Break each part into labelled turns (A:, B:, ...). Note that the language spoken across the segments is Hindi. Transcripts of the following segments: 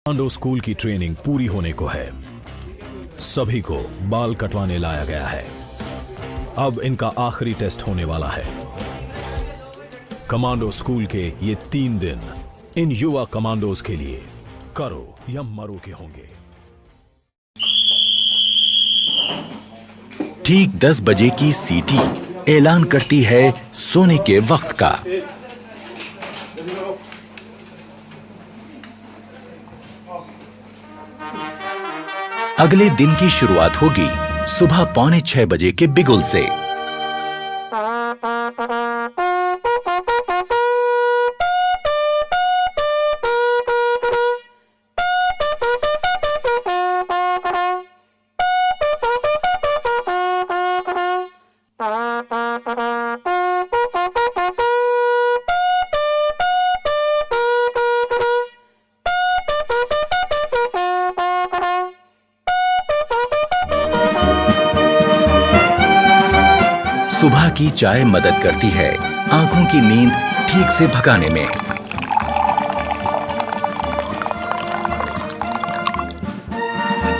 A: कमांडो स्कूल की ट्रेनिंग पूरी होने को है। सभी को बाल कटवाने लाया गया है। अब इनका आखिरी टेस्ट होने वाला है। कमांडो स्कूल के ये 3 दिन इन युवा कमांडोज के लिए करो या मरो के होंगे।
B: ठीक 10 बजे की सीटी ऐलान करती है सोने के वक्त का। अगले दिन की शुरुआत होगी सुबह 5:45 बजे के बिगुल से। सुबह की चाय मदद करती है आंखों की नींद ठीक से भगाने में।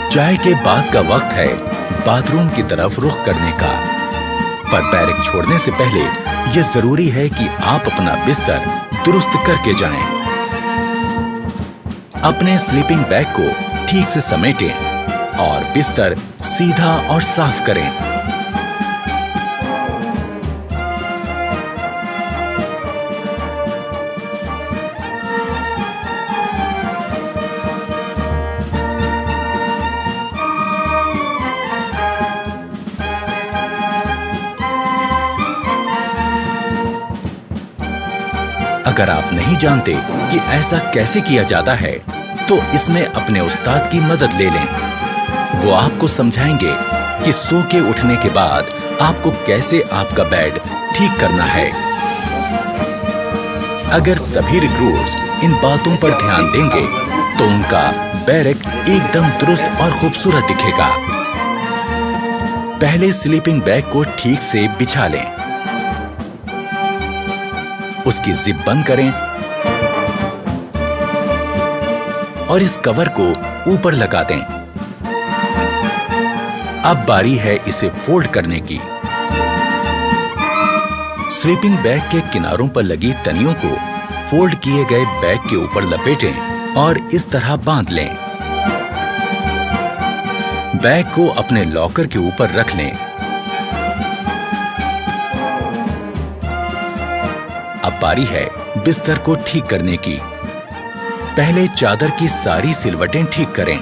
B: चाय के बाद का वक्त है बाथरूम की तरफ रुख करने का। पर बैरक छोड़ने से पहले यह जरूरी है कि आप अपना बिस्तर दुरुस्त करके जाएं। अपने स्लीपिंग बैग को ठीक से समेटें और बिस्तर सीधा और साफ करें। अगर आप नहीं जानते कि ऐसा कैसे किया जाता है, तो इसमें अपने उस्ताद की मदद ले लें। वो आपको समझाएंगे कि सो के उठने के बाद आपको कैसे आपका बेड ठीक करना है। अगर सभी रिक्रूट्स इन बातों पर ध्यान देंगे, तो उनका बैरक एकदम दुरुस्त और खूबसूरत दिखेगा। पहले स्लीपिंग बैग को ठीक से बिछा लें, उसकी जिप बंद करें और इस कवर को ऊपर लगा दें। अब बारी है इसे फोल्ड करने की। स्लीपिंग बैग के किनारों पर लगी तनियों को फोल्ड किए गए बैग के ऊपर लपेटें और इस तरह बांध लें। बैग को अपने लॉकर के ऊपर रख लें। अब बारी है बिस्तर को ठीक करने की। पहले चादर की सारी सिलवटें ठीक करें।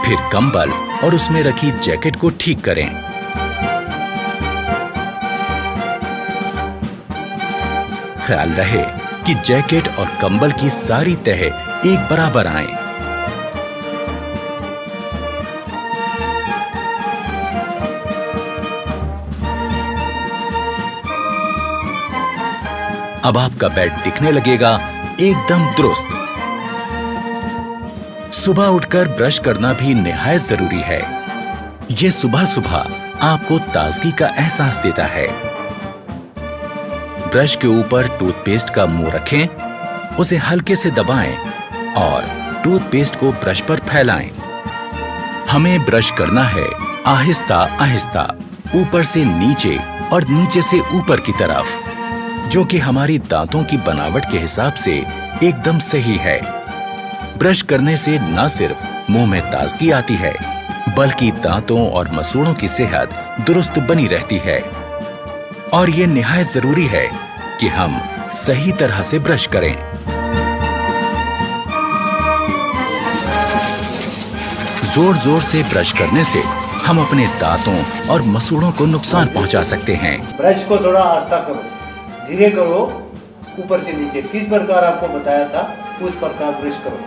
B: फिर कंबल और उसमें रखी जैकेट को ठीक करें। ख्याल रहे कि जैकेट और कंबल की सारी तह एक बराबर आए। अब आपका बेड दिखने लगेगा एकदम दुरुस्त। सुबह उठकर ब्रश करना भी निहायत जरूरी है। ये सुबह सुबह आपको ताजगी का एहसास देता है। ब्रश के ऊपर टूथपेस्ट का मुंह रखें, उसे हल्के से दबाएं और टूथपेस्ट को ब्रश पर फैलाएं। हमें ब्रश करना है आहिस्ता आहिस्ता, ऊपर से नीचे और नीचे से ऊपर की तरफ, जो कि हमारी दांतों की बनावट के हिसाब से एकदम सही है। ब्रश करने से न सिर्फ मुंह में ताजगी आती है, बल्कि दांतों और मसूड़ों की सेहत दुरुस्त बनी रहती है। और ये निहायत जरूरी है कि हम सही तरह से ब्रश करें। जोर जोर से ब्रश करने से हम अपने दांतों और मसूड़ों को नुकसान पहुंचा सकते हैं।
C: ब्रश को थोड़ा आस्था करो, धीरे करो, ऊपर से नीचे किस प्रकार आपको बताया था उस प्रकार ब्रश करो।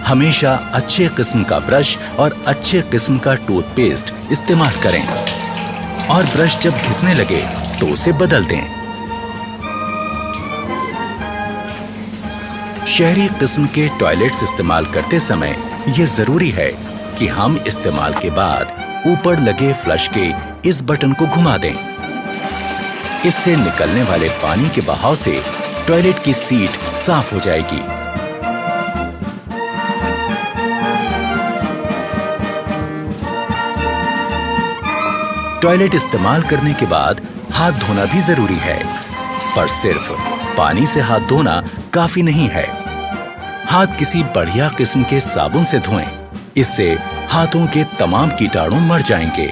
B: हमेशा अच्छे किस्म का ब्रश और अच्छे किस्म का टूथपेस्ट इस्तेमाल करें और ब्रश जब घिसने लगे तो उसे बदल दें। शहरी किस्म के टॉयलेट्स इस्तेमाल करते समय ये जरूरी है कि हम इस्तेमाल के बाद ऊपर लगे फ्लश के इस बटन को घुमा दें। इससे निकलने वाले पानी के बहाव से टॉयलेट की सीट साफ हो जाएगी। टॉयलेट इस्तेमाल करने के बाद हाथ धोना भी जरूरी है, पर सिर्फ पानी से हाथ धोना काफी नहीं है। हाथ किसी बढ़िया किस्म के साबुन से धोएं, इससे हाथों के तमाम कीटाणु मर जाएंगे।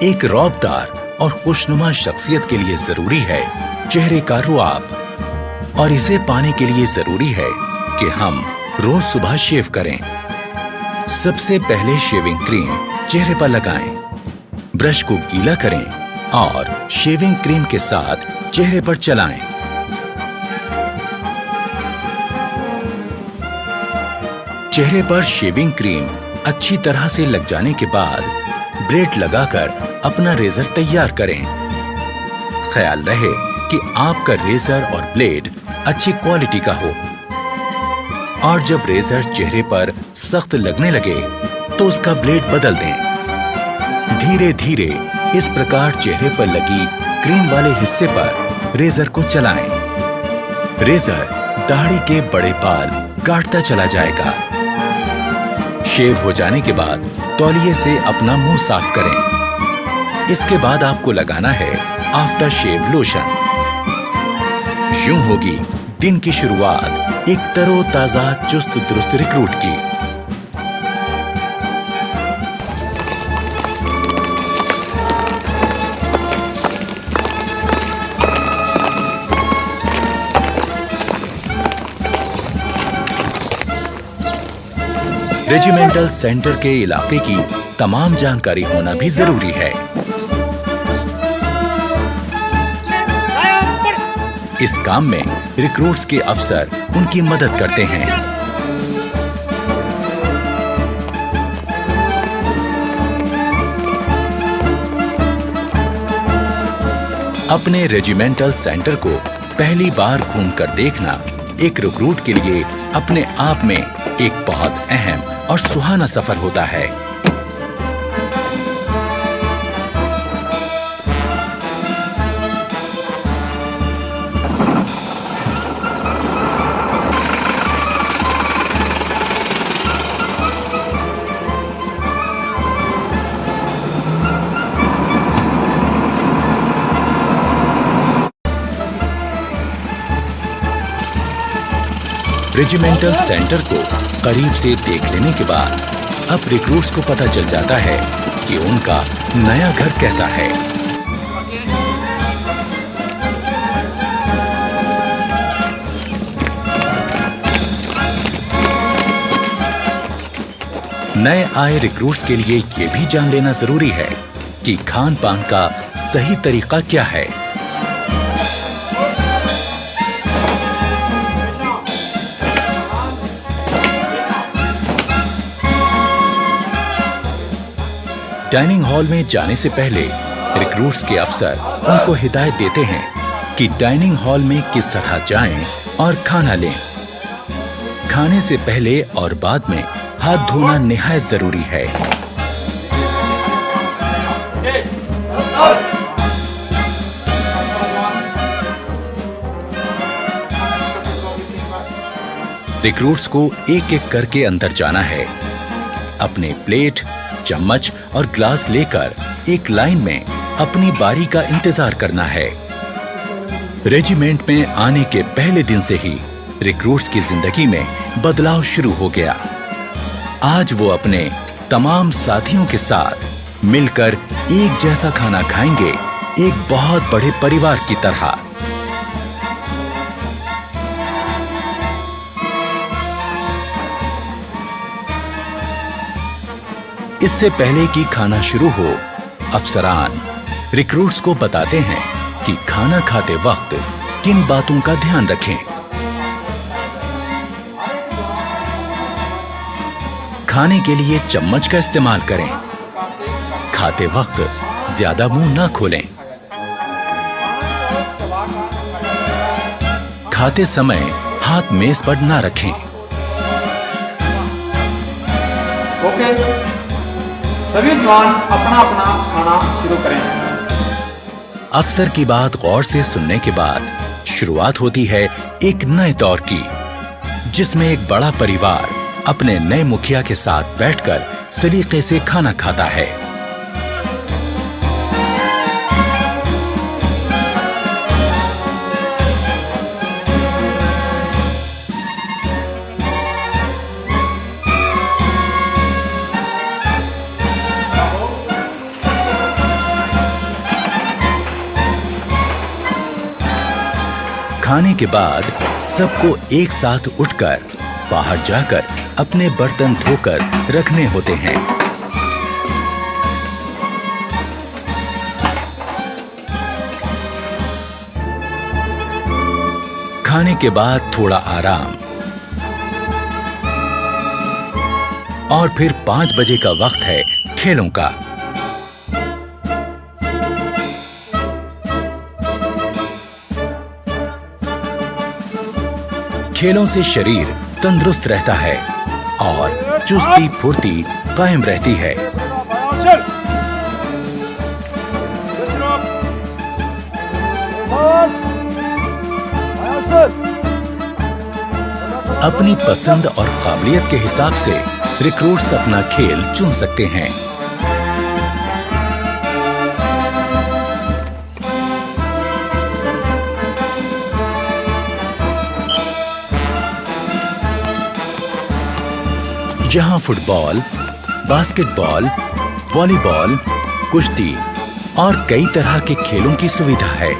B: एक रौबदार और खुशनुमा शख्सियत के लिए जरूरी है चेहरे का रुआब, और इसे पाने के लिए जरूरी है कि हम रोज सुबह शेव करें। सबसे पहले शेविंग क्रीम चेहरे पर लगाएं, ब्रश को गीला करें और शेविंग क्रीम के साथ चेहरे पर चलाएं। चेहरे पर शेविंग क्रीम अच्छी तरह से लग जाने के बाद ब्लेड लगाकर अपना रेजर तैयार करें। ख्याल रहे कि आपका रेजर और ब्लेड अच्छी क्वालिटी का हो, और जब रेजर चेहरे पर सख्त लगने लगे तो उसका ब्लेड बदल दें। धीरे धीरे इस प्रकार चेहरे पर लगी क्रीम वाले हिस्से पर रेजर को चलाएं। रेजर दाढ़ी के बड़े बाल काटता चला जाएगा। शेव हो जाने के बाद तौलिए से अपना मुंह साफ करें। इसके बाद आपको लगाना है आफ्टर शेव लोशन। यूं होगी दिन की शुरुआत एक तरोताजा चुस्त दुरुस्त रिक्रूट की। रेजिमेंटल सेंटर के इलाके की तमाम जानकारी होना भी जरूरी है। इस काम में रिक्रूट्स के अफसर उनकी मदद करते हैं। अपने रेजिमेंटल सेंटर को पहली बार घूमकर देखना एक रिक्रूट के लिए अपने आप में एक बहुत अहम और सुहाना सफर होता है। रेजिमेंटल सेंटर को करीब से देख लेने के बाद अब रिक्रूट्स को पता चल जाता है कि उनका नया घर कैसा है। नए आए रिक्रूट्स के लिए ये भी जान लेना जरूरी है कि खान पान का सही तरीका क्या है। डाइनिंग हॉल में जाने से पहले रिक्रूट्स के अफसर उनको हिदायत देते हैं कि डाइनिंग हॉल में किस तरह जाएं और खाना लें। खाने से पहले और बाद में हाथ धोना निहायत जरूरी है। रिक्रूट्स को एक एक करके अंदर जाना है। अपने प्लेट, चम्मच और ग्लास लेकर एक लाइन में अपनी बारी का इंतजार करना है। रेजिमेंट में आने के पहले दिन से ही रिक्रूट्स की जिंदगी में बदलाव शुरू हो गया। आज वो अपने तमाम साथियों के साथ मिलकर एक जैसा खाना खाएंगे, एक बहुत बड़े परिवार की तरह। इससे पहले कि खाना शुरू हो, अफसरान रिक्रूट्स को बताते हैं कि खाना खाते वक्त किन बातों का ध्यान रखें। खाने के लिए चम्मच का इस्तेमाल करें। खाते वक्त ज्यादा मुंह ना खोलें। खाते समय हाथ मेज पर ना रखें।
D: सभी जवान अपना अपना खाना शुरू करें।
B: अफसर की बात गौर से सुनने के बाद शुरुआत होती है एक नए दौर की, जिसमें एक बड़ा परिवार अपने नए मुखिया के साथ बैठकर सलीके से खाना खाता है। खाने के बाद सबको एक साथ उठकर बाहर जाकर अपने बर्तन धोकर रखने होते हैं। खाने के बाद थोड़ा आराम और फिर 5 बजे का वक्त है खेलों का। खेलों से शरीर तंदुरुस्त रहता है और चुस्ती फुर्ती कायम रहती है। अपनी पसंद और काबिलियत के हिसाब से रिक्रूट्स अपना खेल चुन सकते हैं। यहाँ फुटबॉल, बास्केटबॉल, वॉलीबॉल, कुश्ती और कई तरह के खेलों की सुविधा है।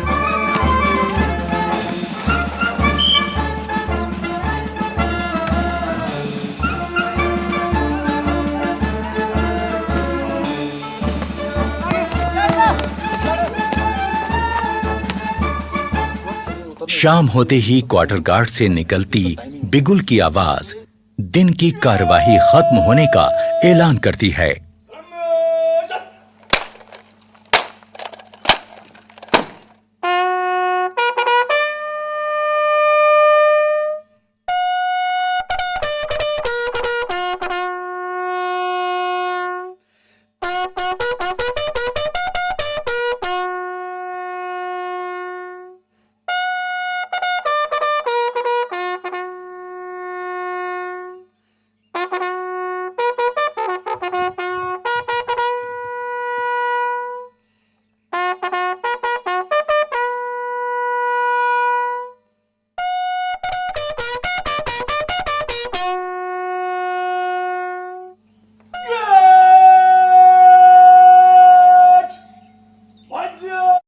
B: शाम होते ही क्वार्टर गार्ड से निकलती बिगुल की आवाज दिन की कार्यवाही खत्म होने का ऐलान करती है।